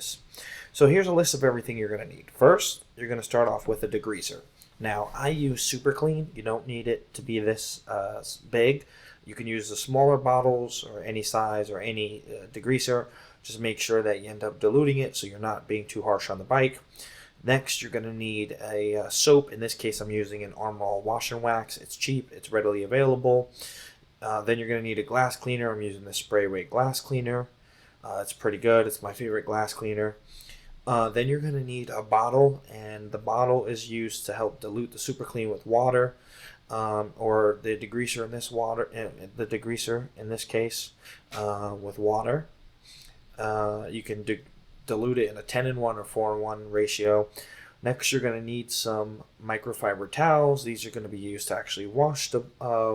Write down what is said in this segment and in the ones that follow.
this. So here's a list of everything you're going to need. First, you're going to start off with a degreaser. Now, I use Super Clean. You don't need it to be this big. You can use the smaller bottles or any size or any degreaser. Just make sure that you end up diluting it so you're not being too harsh on the bike. Next, you're going to need a soap. In this case, I'm using an Armor All Wash and Wax. It's cheap. It's readily available. Then you're going to need a glass cleaner. I'm using the Spray Away glass cleaner. It's pretty good. It's my favorite glass cleaner. Then you're going to need a bottle, and the bottle is used to help dilute the Super Clean with water, or the degreaser in this case with water. You can dilute it in a 10-in-1 or 4-in-1 ratio. Next, you're going to need some microfiber towels. These are going to be used to actually wash the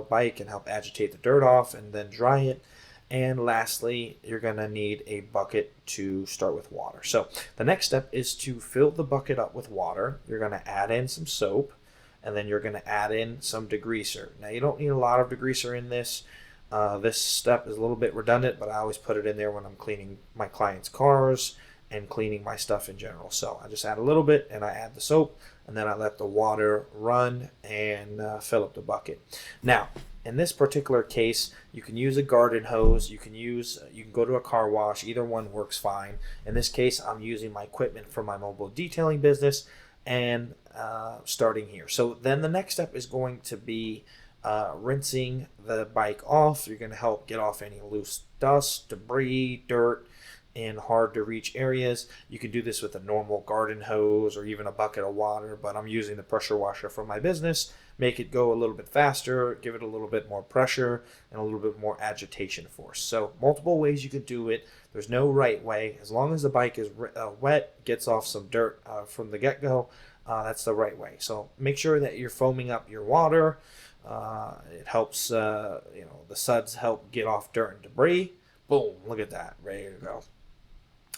bike and help agitate the dirt off and then dry it. And lastly, you're going to need a bucket to start with water. So the next step is to fill the bucket up with water. You're going to add in some soap, and then you're going to add in some degreaser. Now, you don't need a lot of degreaser in this. This step is a little bit redundant, but I always put it in there when I'm cleaning my clients' cars and cleaning my stuff in general. So I just add a little bit, and I add the soap, and then I let the water run and fill up the bucket. Now, in this particular case, you can use a garden hose. You can go to a car wash. Either one works fine. In this case, I'm using my equipment for my mobile detailing business and starting here. So then the next step is going to be rinsing the bike off. You're going to help get off any loose dust, debris, dirt, in hard to reach areas. You can do this with a normal garden hose or even a bucket of water, but I'm using the pressure washer for my business. Make it go a little bit faster, give it a little bit more pressure and a little bit more agitation force. So multiple ways you could do it. There's no right way. As long as the bike is wet, gets off some dirt from the get-go, that's the right way. So make sure that you're foaming up your water. It helps, the suds help get off dirt and debris. Boom, look at that, ready to go.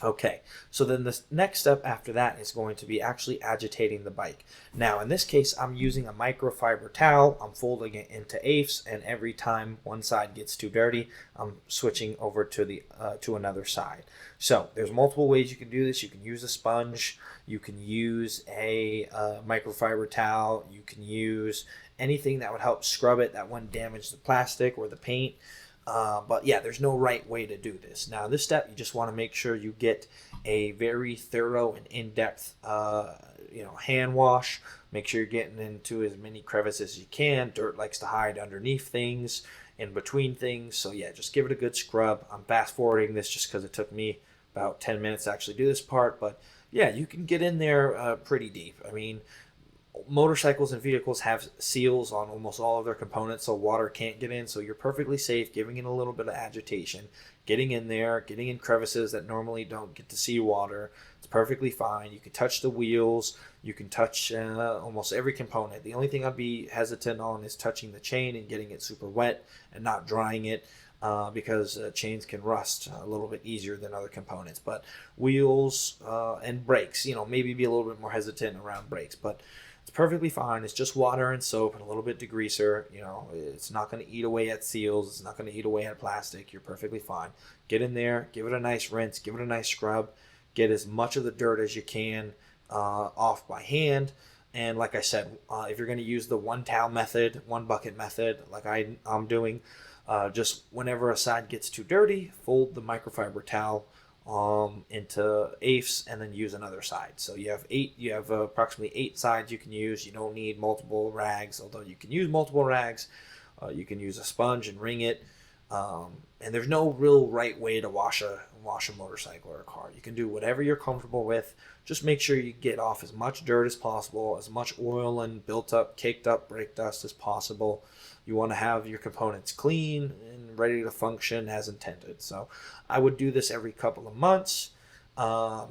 Okay, so then the next step after that is going to be actually agitating the bike. Now, in this case, I'm using a microfiber towel. I'm folding it into eighths, and every time one side gets too dirty, I'm switching over to another side. So there's multiple ways you can do this. You can use a sponge. You can use a microfiber towel. You can use anything that would help scrub it that wouldn't damage the plastic or the paint. But yeah, there's no right way to do this. Now, this step, you just want to make sure you get a very thorough and in-depth, hand wash. Make sure you're getting into as many crevices as you can. Dirt likes to hide underneath things, in between things. So yeah, just give it a good scrub. I'm fast forwarding this just because it took me about 10 minutes to actually do this part. But yeah, you can get in there pretty deep. I mean, motorcycles and vehicles have seals on almost all of their components, so water can't get in. So you're perfectly safe giving it a little bit of agitation, getting in there, getting in crevices that normally don't get to see water. It's perfectly fine. You can touch the wheels. You can touch almost every component. The only thing I'd be hesitant on is touching the chain and getting it super wet and not drying it. Because chains can rust a little bit easier than other components. But wheels and brakes, maybe be a little bit more hesitant around brakes, but it's perfectly fine. It's just water and soap and a little bit degreaser. It's not going to eat away at seals. It's not going to eat away at plastic. You're perfectly fine. Get in there, give it a nice rinse, give it a nice scrub, get as much of the dirt as you can off by hand. And like I said, if you're going to use the one towel method, one bucket method, like I'm doing, just whenever a side gets too dirty, fold the microfiber towel into eighths and then use another side. So you have approximately 8 sides you can use. You don't need multiple rags, although you can use multiple rags. You can use a sponge and wring it. And there's no real right way to wash a motorcycle or a car. You can do whatever you're comfortable with. Just make sure you get off as much dirt as possible, as much oil and built up, caked up brake dust as possible. You want to have your components clean and ready to function as intended. So I would do this every couple of months,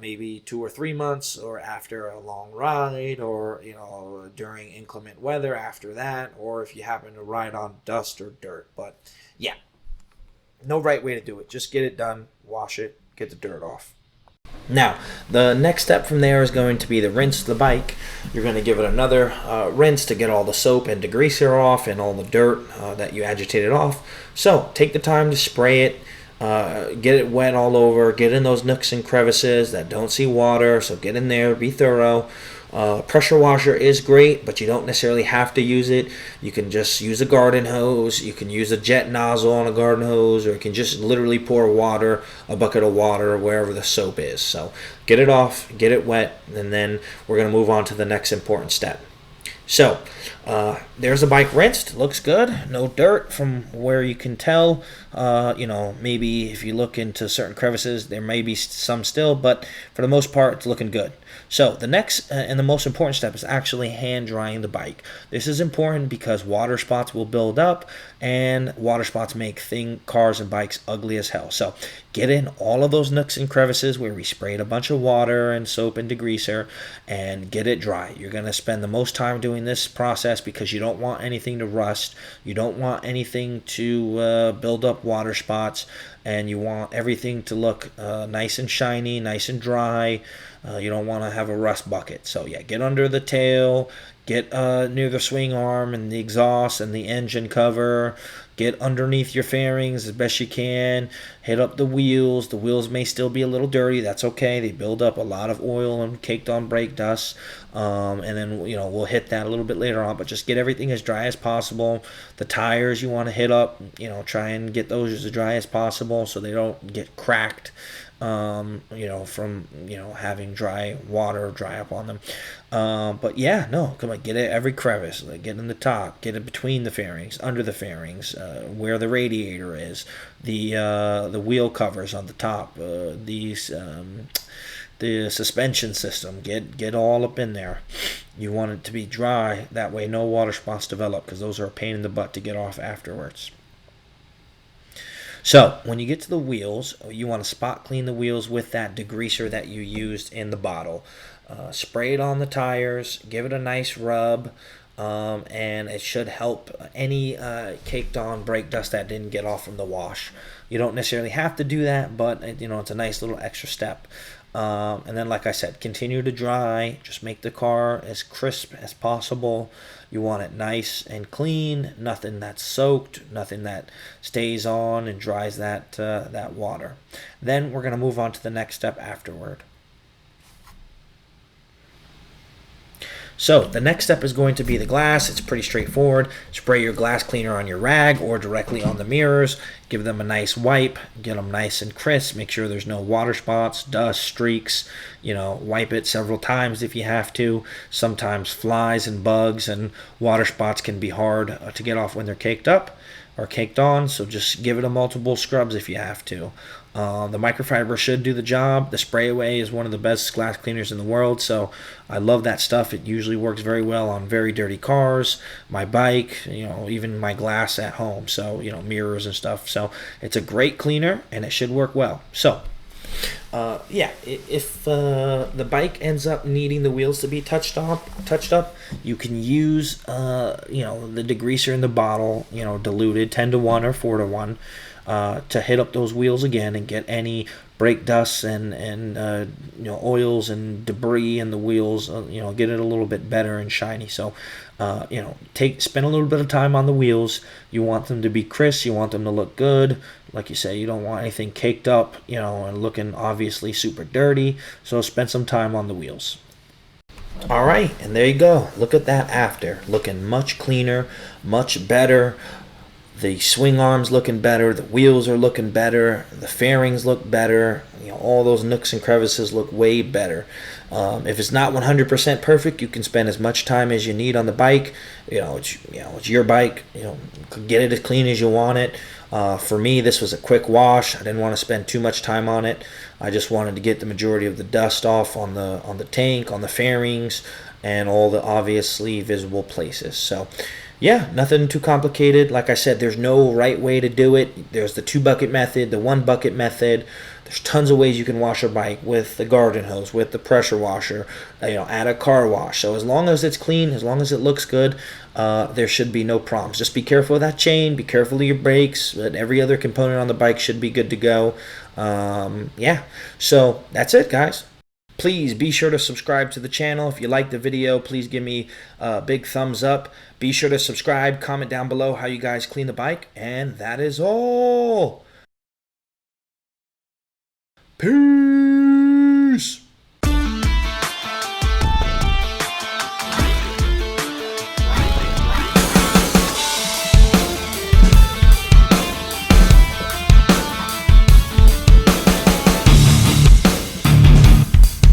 maybe 2 or 3 months, or after a long ride, or during inclement weather after that, or if you happen to ride on dust or dirt. But yeah, no right way to do it. Just get it done, wash it, get the dirt off. Now, the next step from there is going to be to rinse the bike. You're going to give it another rinse to get all the soap and degreaser off and all the dirt that you agitated off. So take the time to spray it. Get it wet all over. Get in those nooks and crevices that don't see water. So get in there. Be thorough. Pressure washer is great, but you don't necessarily have to use it. You can just use a garden hose. You can use a jet nozzle on a garden hose, or you can just literally pour water, a bucket of water, wherever the soap is. So get it off, get it wet, and then we're going to move on to the next important step. So there's the bike rinsed. Looks good. No dirt from where you can tell. Maybe if you look into certain crevices, there may be some still, but for the most part, it's looking good. So the next and the most important step is actually hand drying the bike. This is important because water spots will build up, and water spots make cars and bikes ugly as hell. So get in all of those nooks and crevices where we sprayed a bunch of water and soap and degreaser, and get it dry. You're going to spend the most time doing this process because you don't want anything to rust. You don't want anything to build up water spots, and you want everything to look nice and shiny, nice and dry. You don't want to have a rust bucket. So yeah, get under the tail, get near the swing arm and the exhaust and the engine cover. Get underneath your fairings as best you can. Hit up the wheels. The wheels may still be a little dirty. That's okay. They build up a lot of oil and caked on brake dust. And then we'll hit that a little bit later on. But just get everything as dry as possible. The tires you want to hit up. Try and get those as dry as possible so they don't get cracked. From having dry water dry up on them. But yeah, no, come on, get it every crevice, like get in the top, get it between the fairings, under the fairings, where the radiator is, the wheel covers on the top, the suspension system, get all up in there. You want it to be dry, that way no water spots develop, because those are a pain in the butt to get off afterwards. So when you get to the wheels, you want to spot clean the wheels with that degreaser that you used in the bottle. Spray it on the tires, give it a nice rub, and it should help any caked on brake dust that didn't get off from the wash. You don't necessarily have to do that, but it's a nice little extra step. And then, like I said, continue to dry. Just make the car as crisp as possible. You want it nice and clean, nothing that's soaked, nothing that stays on and dries that water. Then we're going to move on to the next step afterward. So the next step is going to be the glass. It's pretty straightforward. Spray your glass cleaner on your rag or directly on the mirrors. Give them a nice wipe. Get them nice and crisp. Make sure there's no water spots, dust, streaks. Wipe it several times if you have to. Sometimes flies and bugs and water spots can be hard to get off when they're caked up or caked on, so just give it a multiple scrubs if you have to. The microfiber should do the job. The spray away is one of the best glass cleaners in the world, so I love that stuff. It usually works very well on very dirty cars, my bike, even my glass at home, so mirrors and stuff. So it's a great cleaner and it should work well. So if the bike ends up needing the wheels to be touched up, you can use the degreaser in the bottle, diluted 10-to-1 or 4-to-1, to hit up those wheels again and get any brake dust and oils and debris in the wheels, get it a little bit better and shiny. So spend a little bit of time on the wheels. You want them to be crisp, you want them to look good. Like you say, you don't want anything caked up, and looking obviously super dirty. So spend some time on the wheels. All right, and there you go. Look at that after. Looking much cleaner, much better. The swing arms looking better, the wheels are looking better, the fairings look better, all those nooks and crevices look way better. If it's not 100% perfect, you can spend as much time as you need on the bike. It's your bike. Get it as clean as you want it. For me, this was a quick wash. I didn't want to spend too much time on it. I just wanted to get the majority of the dust off on the tank, on the fairings, and all the obviously visible places. So yeah, nothing too complicated. Like I said, there's no right way to do it. There's the 2-bucket method, the 1-bucket method. There's tons of ways you can wash a bike with the garden hose, with the pressure washer, at a car wash. So as long as it's clean, as long as it looks good, there should be no problems. Just be careful of that chain, be careful of your brakes, but every other component on the bike should be good to go. So that's it, guys. Please be sure to subscribe to the channel. If you like the video, please give me a big thumbs up. Be sure to subscribe, comment down below how you guys clean the bike, and that is all. Peace.